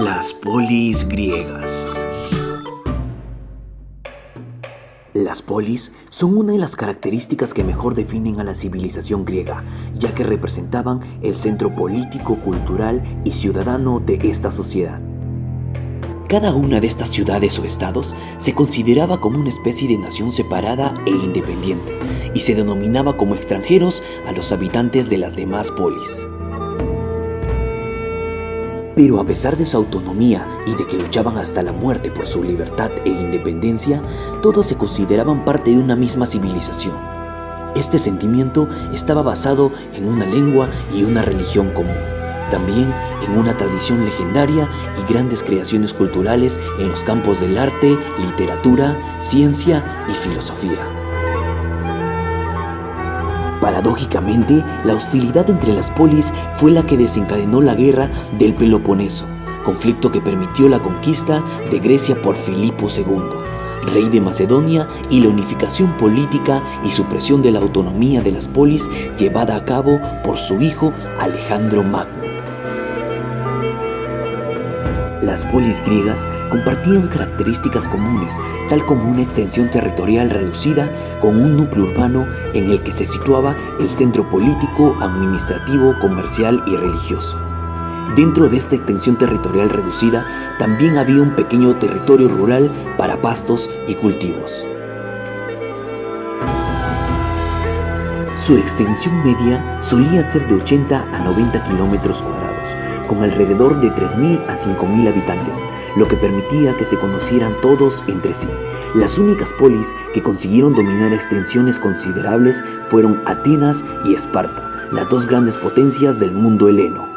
Las polis griegas. Las polis son una de las características que mejor definen a la civilización griega, ya que representaban el centro político, cultural y ciudadano de esta sociedad. Cada una de estas ciudades o estados se consideraba como una especie de nación separada e independiente, y se denominaba como extranjeros a los habitantes de las demás polis. Pero a pesar de su autonomía y de que luchaban hasta la muerte por su libertad e independencia, todos se consideraban parte de una misma civilización. Este sentimiento estaba basado en una lengua y una religión común, también en una tradición legendaria y grandes creaciones culturales en los campos del arte, literatura, ciencia y filosofía. Paradójicamente, la hostilidad entre las polis fue la que desencadenó la guerra del Peloponeso, conflicto que permitió la conquista de Grecia por Filipo II, rey de Macedonia, y la unificación política y supresión de la autonomía de las polis llevada a cabo por su hijo Alejandro Magno. Las polis griegas compartían características comunes, tal como una extensión territorial reducida con un núcleo urbano en el que se situaba el centro político, administrativo, comercial y religioso. Dentro de esta extensión territorial reducida también había un pequeño territorio rural para pastos y cultivos. Su extensión media solía ser de 80 a 90 kilómetros cuadrados, con alrededor de 3.000 a 5.000 habitantes, lo que permitía que se conocieran todos entre sí. Las únicas polis que consiguieron dominar extensiones considerables fueron Atenas y Esparta, las dos grandes potencias del mundo heleno.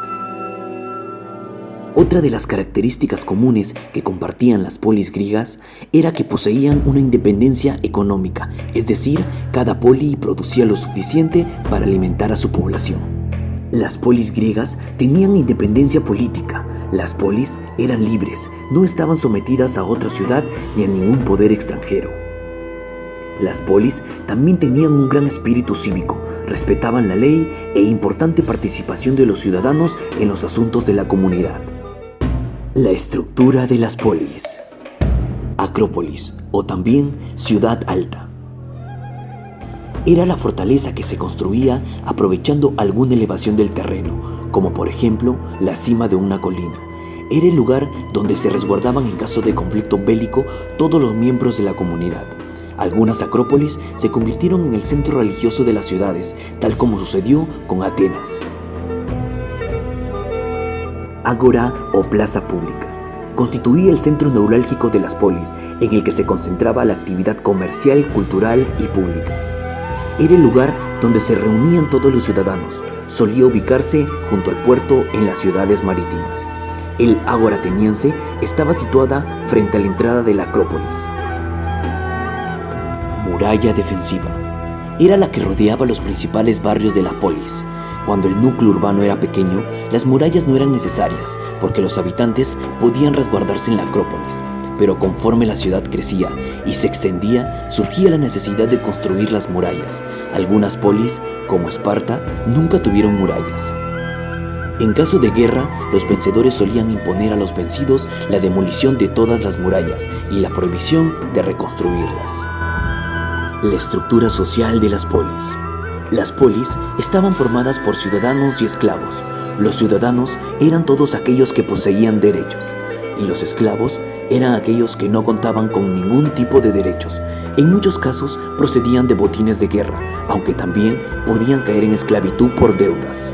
Otra de las características comunes que compartían las polis griegas era que poseían una independencia económica, es decir, cada poli producía lo suficiente para alimentar a su población. Las polis griegas tenían independencia política. Las polis eran libres, no estaban sometidas a otra ciudad ni a ningún poder extranjero. Las polis también tenían un gran espíritu cívico, respetaban la ley e importante participación de los ciudadanos en los asuntos de la comunidad. La estructura de las polis. Acrópolis, o también Ciudad Alta. Era la fortaleza que se construía aprovechando alguna elevación del terreno, como por ejemplo la cima de una colina. Era el lugar donde se resguardaban en caso de conflicto bélico todos los miembros de la comunidad. Algunas acrópolis se convirtieron en el centro religioso de las ciudades, tal como sucedió con Atenas. Ágora o plaza pública. Constituía el centro neurálgico de las polis, en el que se concentraba la actividad comercial, cultural y pública. Era el lugar donde se reunían todos los ciudadanos. Solía ubicarse junto al puerto en las ciudades marítimas. El ágora ateniense estaba situada frente a la entrada de la Acrópolis. Muralla defensiva. Era la que rodeaba los principales barrios de la polis. Cuando el núcleo urbano era pequeño, las murallas no eran necesarias, porque los habitantes podían resguardarse en la Acrópolis. Pero conforme la ciudad crecía y se extendía, surgía la necesidad de construir las murallas. Algunas polis, como Esparta, nunca tuvieron murallas. En caso de guerra, los vencedores solían imponer a los vencidos la demolición de todas las murallas y la prohibición de reconstruirlas. La estructura social de las polis. Las polis estaban formadas por ciudadanos y esclavos. Los ciudadanos eran todos aquellos que poseían derechos, y los esclavos eran aquellos que no contaban con ningún tipo de derechos. En muchos casos procedían de botines de guerra, aunque también podían caer en esclavitud por deudas.